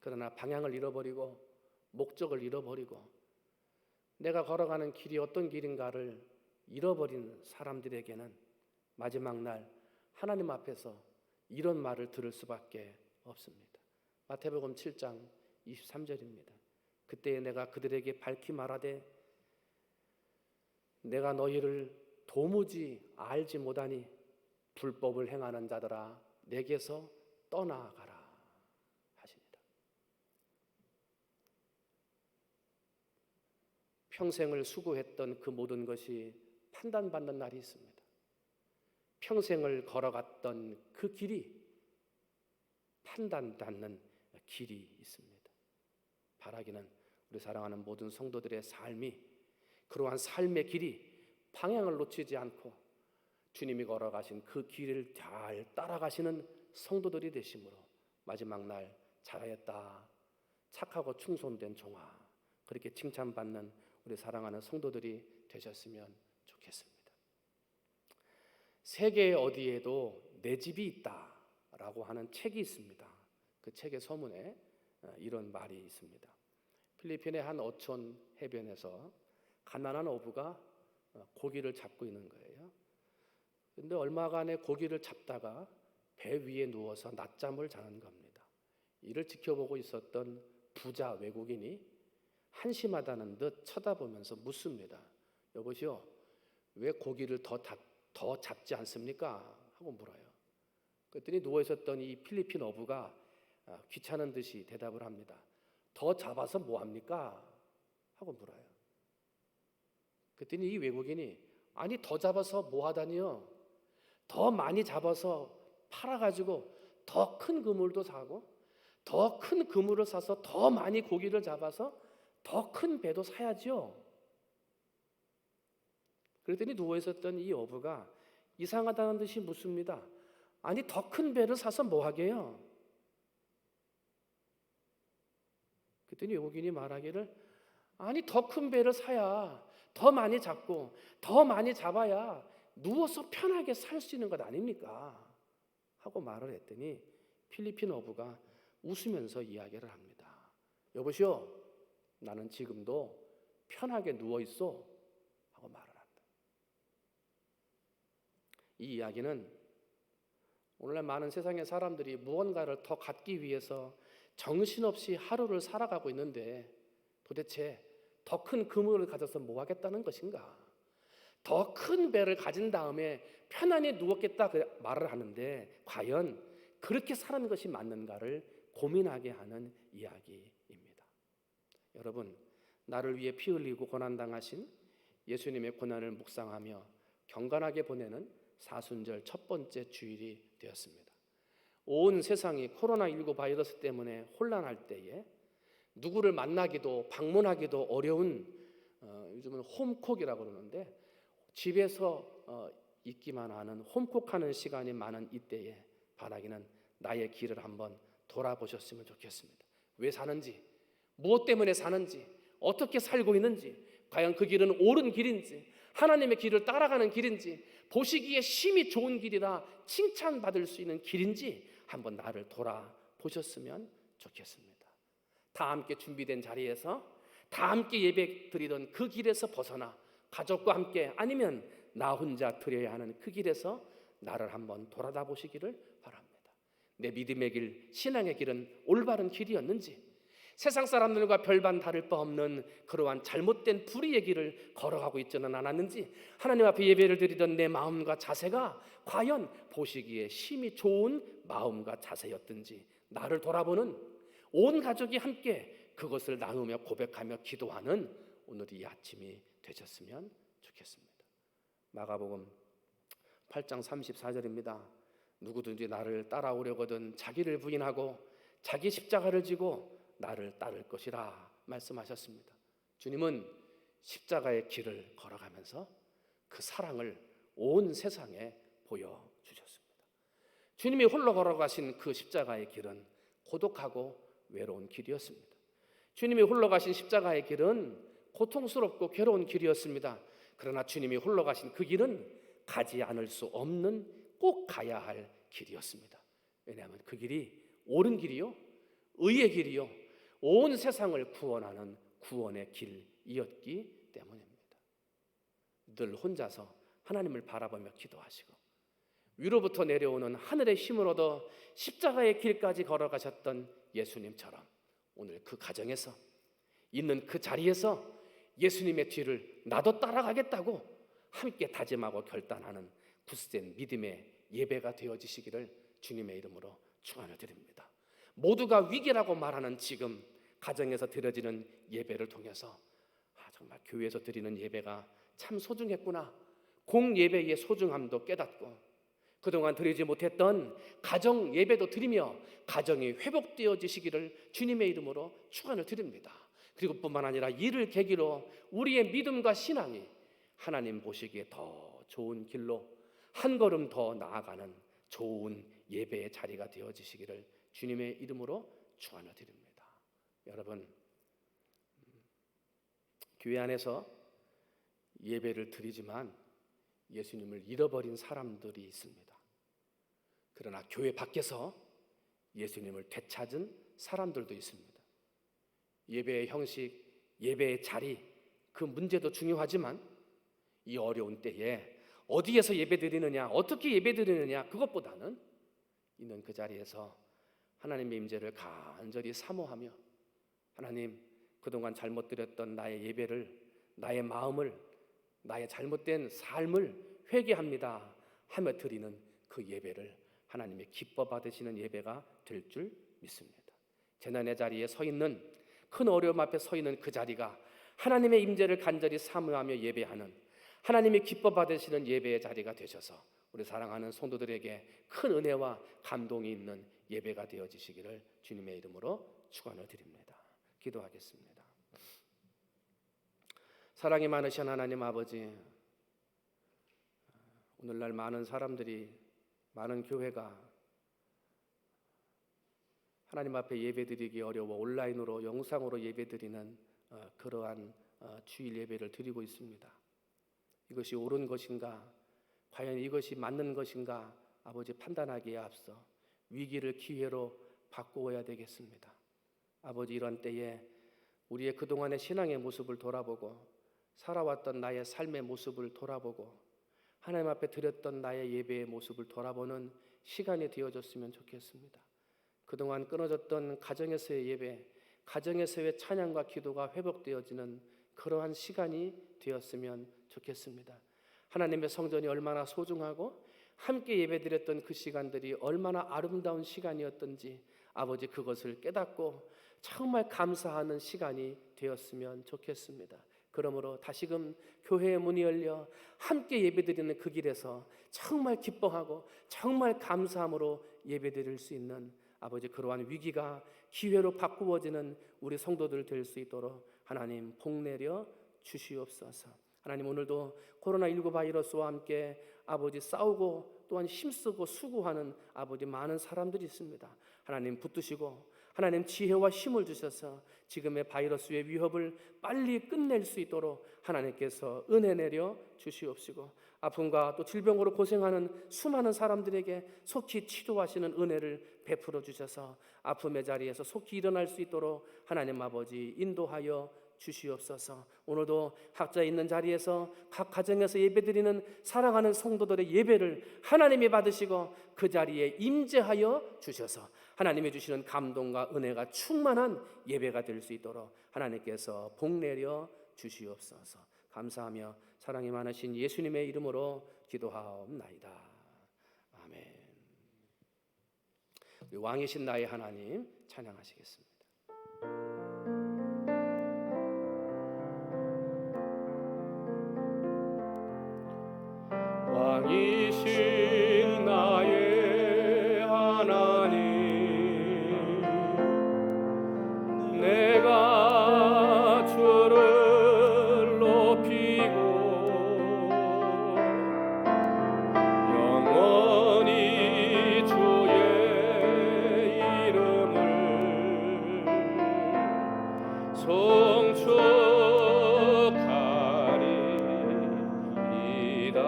그러나 방향을 잃어버리고 목적을 잃어버리고 내가 걸어가는 길이 어떤 길인가를 잃어버린 사람들에게는 마지막 날 하나님 앞에서 이런 말을 들을 수밖에 없습니다. 마태복음 7장 23절입니다. 그때 내가 그들에게 밝히 말하되 내가 너희를 도무지 알지 못하니 불법을 행하는 자들아 내게서 떠나가라 하십니다. 평생을 수고했던 그 모든 것이 판단받는 날이 있습니다. 평생을 걸어갔던 그 길이 판단받는 길이 있습니다. 바라기는 우리 사랑하는 모든 성도들의 삶이 그러한 삶의 길이 방향을 놓치지 않고 주님이 걸어가신 그 길을 잘 따라가시는 성도들이 되심으로 마지막 날 잘하였다, 착하고 충성된 종아, 그렇게 칭찬받는 우리 사랑하는 성도들이 되셨으면 좋겠습니다. 세계 어디에도 내 집이 있다라고 하는 책이 있습니다. 그 책의 서문에 이런 말이 있습니다. 필리핀의 한 어촌 해변에서 가난한 어부가 고기를 잡고 있는 거예요. 근데 얼마간의 고기를 잡다가 배 위에 누워서 낮잠을 자는 겁니다. 이를 지켜보고 있었던 부자 외국인이 한심하다는 듯 쳐다보면서 묻습니다. 여보시오, 왜 고기를 더 잡지 않습니까? 하고 물어요. 그랬더니 누워 있었던 이 필리핀 어부가 귀찮은 듯이 대답을 합니다. 더 잡아서 뭐 합니까? 하고 물어요. 그랬더니 이 외국인이 아니 더 잡아서 뭐 하다니요? 더 많이 잡아서 팔아가지고 더 큰 그물도 사고 더 큰 그물을 사서 더 많이 고기를 잡아서 더 큰 배도 사야죠. 그랬더니 누워 있었던 이 어부가 이상하다는 듯이 묻습니다. 아니 더 큰 배를 사서 뭐 하게요? 그랬더니 외국인이 말하기를 아니 더 큰 배를 사야 더 많이 잡고 더 많이 잡아야 누워서 편하게 살 수 있는 것 아닙니까? 하고 말을 했더니 필리핀 어부가 웃으면서 이야기를 합니다. 여보시오, 나는 지금도 편하게 누워 있어 하고 말을 한다. 이 이야기는 오늘날 많은 세상의 사람들이 무언가를 더 갖기 위해서 정신없이 하루를 살아가고 있는데 도대체 더 큰 그물을 가져서 뭐 하겠다는 것인가? 더 큰 배를 가진 다음에 편안히 누웠겠다 그 말을 하는데 과연 그렇게 사는 것이 맞는가를 고민하게 하는 이야기입니다. 여러분, 나를 위해 피 흘리고 고난당하신 예수님의 고난을 묵상하며 경건하게 보내는 사순절 첫 번째 주일이 되었습니다. 온 세상이 코로나19 바이러스 때문에 혼란할 때에 누구를 만나기도 방문하기도 어려운 요즘은 홈콕이라고 그러는데 집에서 있기만 하는 홈콕하는 시간이 많은 이때에 바라기는 나의 길을 한번 돌아보셨으면 좋겠습니다. 왜 사는지, 무엇 때문에 사는지, 어떻게 살고 있는지, 과연 그 길은 옳은 길인지, 하나님의 길을 따라가는 길인지, 보시기에 심히 좋은 길이라 칭찬받을 수 있는 길인지 한번 나를 돌아보셨으면 좋겠습니다. 다 함께 준비된 자리에서 다 함께 예배 드리던 그 길에서 벗어나 가족과 함께 아니면 나 혼자 드려야 하는 그 길에서 나를 한번 돌아다 보시기를 바랍니다. 내 믿음의 길, 신앙의 길은 올바른 길이었는지, 세상 사람들과 별반 다를 바 없는 그러한 잘못된 불의의 길을 걸어가고 있지는 않았는지, 하나님 앞에 예배를 드리던 내 마음과 자세가 과연 보시기에 심히 좋은 마음과 자세였든지 나를 돌아보는 온 가족이 함께 그것을 나누며 고백하며 기도하는 오늘 이 아침이 되셨으면 좋겠습니다. 마가복음 8장 34절입니다. 누구든지 나를 따라오려거든 자기를 부인하고 자기 십자가를 지고 나를 따를 것이라 말씀하셨습니다. 주님은 십자가의 길을 걸어가면서 그 사랑을 온 세상에 보여주셨습니다. 주님이 홀로 걸어가신 그 십자가의 길은 고독하고 외로운 길이었습니다. 주님이 홀로 가신 십자가의 길은 고통스럽고 괴로운 길이었습니다. 그러나 주님이 홀로 가신 그 길은 가지 않을 수 없는 꼭 가야 할 길이었습니다. 왜냐하면 그 길이 옳은 길이요, 의의 길이요, 온 세상을 구원하는 구원의 길이었기 때문입니다. 늘 혼자서 하나님을 바라보며 기도하시고 위로부터 내려오는 하늘의 힘을 얻어 십자가의 길까지 걸어가셨던 예수님처럼 오늘 그 가정에서 있는 그 자리에서 예수님의 뒤를 나도 따라가겠다고 함께 다짐하고 결단하는 굳센 믿음의 예배가 되어지시기를 주님의 이름으로 축원을 드립니다. 모두가 위기라고 말하는 지금 가정에서 드려지는 예배를 통해서 정말 교회에서 드리는 예배가 참 소중했구나, 공예배의 소중함도 깨닫고 그동안 드리지 못했던 가정 예배도 드리며 가정이 회복되어지시기를 주님의 이름으로 축원을 드립니다. 그리고 뿐만 아니라 이를 계기로 우리의 믿음과 신앙이 하나님 보시기에 더 좋은 길로 한 걸음 더 나아가는 좋은 예배의 자리가 되어지시기를 주님의 이름으로 축원을 드립니다. 여러분, 교회 안에서 예배를 드리지만 예수님을 잃어버린 사람들이 있습니다. 그러나 교회 밖에서 예수님을 되찾은 사람들도 있습니다. 예배의 형식, 예배의 자리, 그 문제도 중요하지만 이 어려운 때에 어디에서 예배드리느냐, 어떻게 예배드리느냐, 그것보다는 있는 그 자리에서 하나님의 임재를 간절히 사모하며 하나님, 그동안 잘못 드렸던 나의 예배를, 나의 마음을, 나의 잘못된 삶을 회개합니다 하며 드리는 그 예배를 하나님의 기뻐 받으시는 예배가 될 줄 믿습니다. 재난의 자리에 서 있는, 큰 어려움 앞에 서 있는 그 자리가 하나님의 임재를 간절히 사모하며 예배하는, 하나님이 기뻐 받으시는 예배의 자리가 되셔서 우리 사랑하는 성도들에게 큰 은혜와 감동이 있는 예배가 되어지시기를 주님의 이름으로 축원을 드립니다. 기도하겠습니다. 사랑이 많으신 하나님 아버지, 오늘날 많은 사람들이, 많은 교회가 하나님 앞에 예배드리기 어려워 온라인으로, 영상으로 예배드리는 그러한 주일 예배를 드리고 있습니다. 이것이 옳은 것인가, 과연 이것이 맞는 것인가, 아버지 판단하기에 앞서 위기를 기회로 바꾸어야 되겠습니다. 아버지, 이런 때에 우리의 그동안의 신앙의 모습을 돌아보고 살아왔던 나의 삶의 모습을 돌아보고 하나님 앞에 드렸던 나의 예배의 모습을 돌아보는 시간이 되어졌으면 좋겠습니다. 그동안 끊어졌던 가정에서의 예배, 가정에서의 찬양과 기도가 회복되어지는 그러한 시간이 되었으면 좋겠습니다. 하나님의 성전이 얼마나 소중하고 함께 예배드렸던 그 시간들이 얼마나 아름다운 시간이었던지 아버지, 그것을 깨닫고 정말 감사하는 시간이 되었으면 좋겠습니다. 그러므로 다시금 교회의 문이 열려 함께 예배드리는 그 길에서 정말 기뻐하고 정말 감사함으로 예배드릴 수 있는 아버지, 그러한 위기가 기회로 바꾸어지는 우리 성도들 될 수 있도록 하나님 복내려 주시옵소서. 하나님, 오늘도 코로나19 바이러스와 함께 아버지 싸우고 또한 힘쓰고 수고하는 아버지 많은 사람들이 있습니다. 하나님 붙드시고 하나님 지혜와 힘을 주셔서 지금의 바이러스의 위협을 빨리 끝낼 수 있도록 하나님께서 은혜 내려 주시옵시고 아픔과 또 질병으로 고생하는 수많은 사람들에게 속히 치료하시는 은혜를 베풀어 주셔서 아픔의 자리에서 속히 일어날 수 있도록 하나님 아버지 인도하여 주시옵소서. 오늘도 각자 있는 자리에서 각 가정에서 예배드리는 사랑하는 성도들의 예배를 하나님이 받으시고 그 자리에 임재하여 주셔서 하나님이 주시는 감동과 은혜가 충만한 예배가 될 수 있도록 하나님께서 복내려 주시옵소서. 감사하며 사랑이 많으신 예수님의 이름으로 기도하옵나이다. 아멘. 우리 왕이신 나의 하나님 찬양하시겠습니다. 왕이신 나의 하나님, 내가 주를 높이고 영원히 주의 이름을 송축하리이다.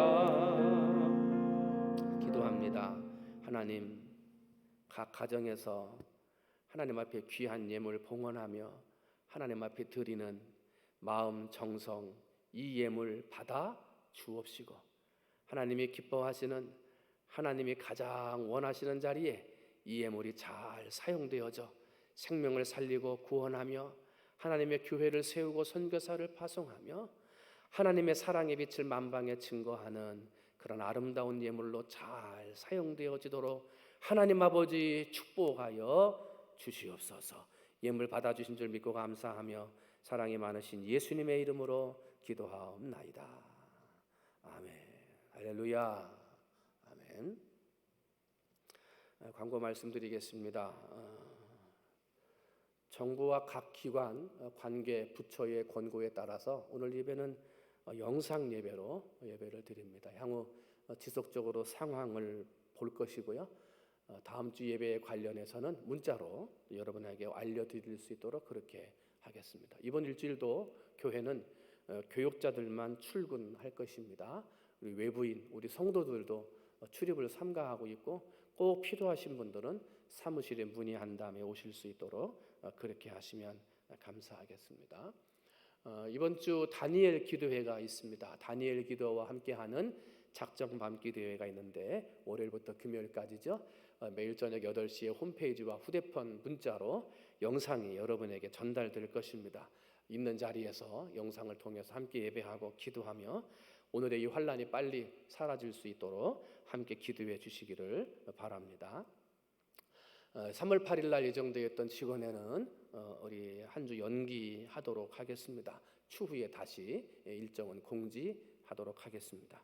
기도합니다. 하나님, 각 가정에서 하나님 앞에 귀한 예물 봉헌하며 하나님 앞에 드리는 마음, 정성, 이 예물 받아 주옵시고 하나님이 기뻐하시는, 하나님이 가장 원하시는 자리에 이 예물이 잘 사용되어져 생명을 살리고 구원하며 하나님의 교회를 세우고 선교사를 파송하며 하나님의 사랑의 빛을 만방에 증거하는 그런 아름다운 예물로 잘 사용되어지도록 하나님 아버지 축복하여 주시옵소서. 예물 받아주신 줄 믿고 감사하며 사랑이 많으신 예수님의 이름으로 기도하옵나이다. 아멘. 할렐루야. 아멘. 광고 말씀드리겠습니다. 정부와 각 기관, 관계 부처의 권고에 따라서 오늘 예배는 영상 예배로 예배를 드립니다. 향후 지속적으로 상황을 볼 것이고요. 다음 주 예배에 관련해서는 문자로 여러분에게 알려드릴 수 있도록 그렇게 하겠습니다. 이번 일주일도 교회는 교육자들만 출근할 것입니다. 우리 외부인, 우리 성도들도 출입을 삼가하고 있고 꼭 필요하신 분들은 사무실에 문의한 다음에 오실 수 있도록 그렇게 하시면 감사하겠습니다. 이번 주 다니엘 기도회가 있습니다. 다니엘 기도와 함께하는 작정 밤 기도회가 있는데 월요일부터 금요일까지죠. 매일 저녁 8시에 홈페이지와 휴대폰 문자로 영상이 여러분에게 전달될 것입니다. 있는 자리에서 영상을 통해서 함께 예배하고 기도하며 오늘의 이 환란이 빨리 사라질 수 있도록 함께 기도해 주시기를 바랍니다. 3월 8일 날 예정되어 있던 직원회는 우리 한 주 연기하도록 하겠습니다. 추후에 다시 일정은 공지하도록 하겠습니다.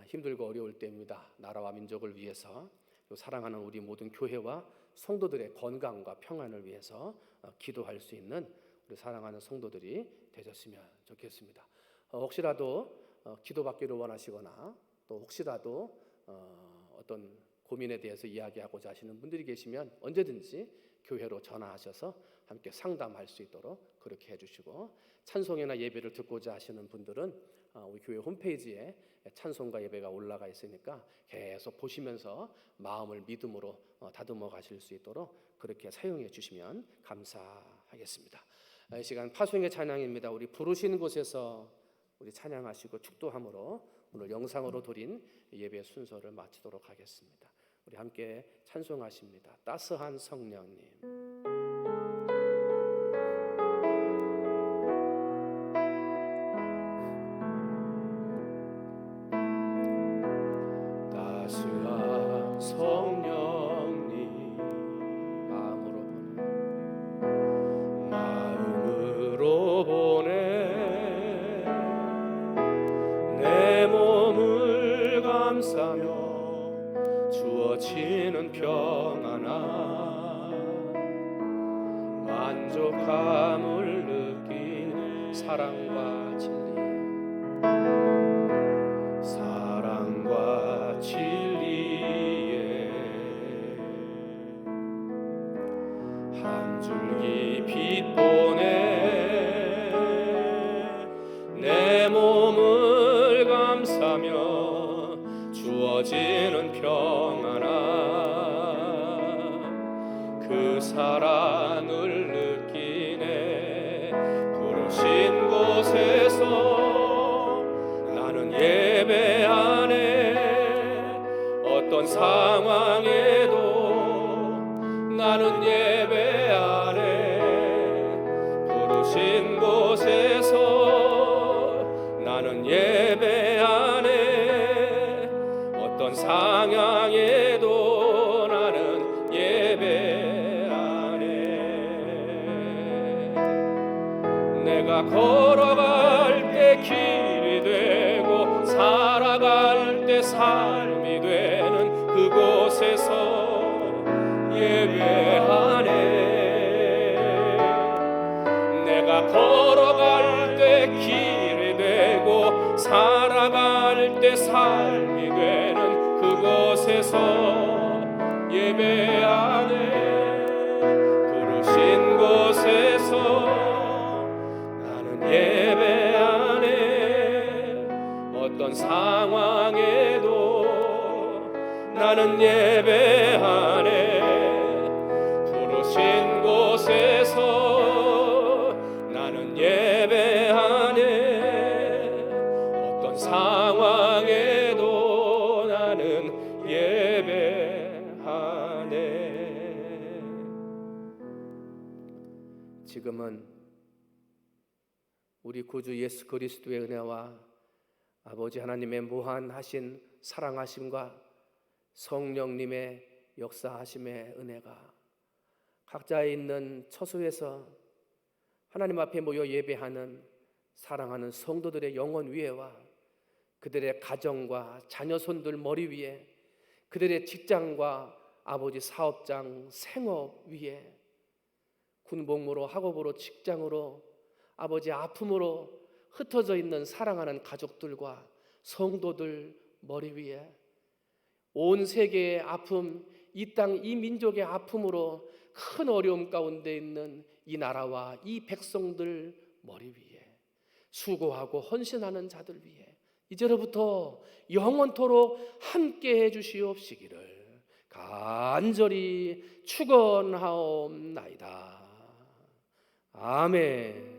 힘들고 어려울 때입니다. 나라와 민족을 위해서 사랑하는 우리 모든 교회와 성도들의 건강과 평안을 위해서 기도할 수 있는 우리 사랑하는 성도들이 되셨으면 좋겠습니다. 혹시라도 기도받기를 원하시거나 또 혹시라도 어떤 고민에 대해서 이야기하고자 하시는 분들이 계시면 언제든지 교회로 전화하셔서 함께 상담할 수 있도록 그렇게 해주시고, 찬송이나 예배를 듣고자 하시는 분들은 우리 교회 홈페이지에 찬송과 예배가 올라가 있으니까 계속 보시면서 마음을 믿음으로 다듬어 가실 수 있도록 그렇게 사용해 주시면 감사하겠습니다. 이 시간 파송의 찬양입니다. 우리 부르신 곳에서 우리 찬양하시고 축도함으로 오늘 영상으로 드린 예배 순서를 마치도록 하겠습니다. 우리 함께 찬송하십니다. 따스한 성령님. 따스한 성령님, 마음으로 보내 내 몸을 감싸며 주어지는 평안함, 만족함을 느끼는 사랑과 진리, 사랑과 진리에 한 줄기 빛 보내 내 몸을 감싸며 주어지는 평안함, 그 사랑을 느끼네. 부르신 곳에서 나는 예배하네. 어떤 상황에도 나는 예배하네. 부르신 곳에서 나는 예배하네. 어떤 상황에도 나는 예배하네. 내가 걸어갈 때 길이 되고 살아갈 때 삶이 되는 그곳에서 예배하네. 내가 걸어갈 때 길이 되고 살아갈 때 삶이 되는 그곳에서 예배하네. 부르신 곳에서 나는 예배하네. 어떤 상황에도 나는 예배하네. 부르신 곳에서 나는 예배하네. 어떤 상황에도 나는 예배하네. 지금은 우리 구주 예수 그리스도의 은혜와 아버지 하나님의 무한하신 사랑하심과 성령님의 역사하심의 은혜가 각자에 있는 처소에서 하나님 앞에 모여 예배하는 사랑하는 성도들의 영혼 위에와 그들의 가정과 자녀손들 머리 위에, 그들의 직장과 아버지 사업장, 생업 위에 군복무로, 학업으로, 직장으로, 아버지 아픔으로 흩어져 있는 사랑하는 가족들과 성도들 머리 위에, 온 세계의 아픔, 이 땅, 이 민족의 아픔으로 큰 어려움 가운데 있는 이 나라와 이 백성들 머리 위에, 수고하고 헌신하는 자들 위에 이제로부터 영원토록 함께 해주시옵시기를 간절히 축원하옵나이다. 아멘.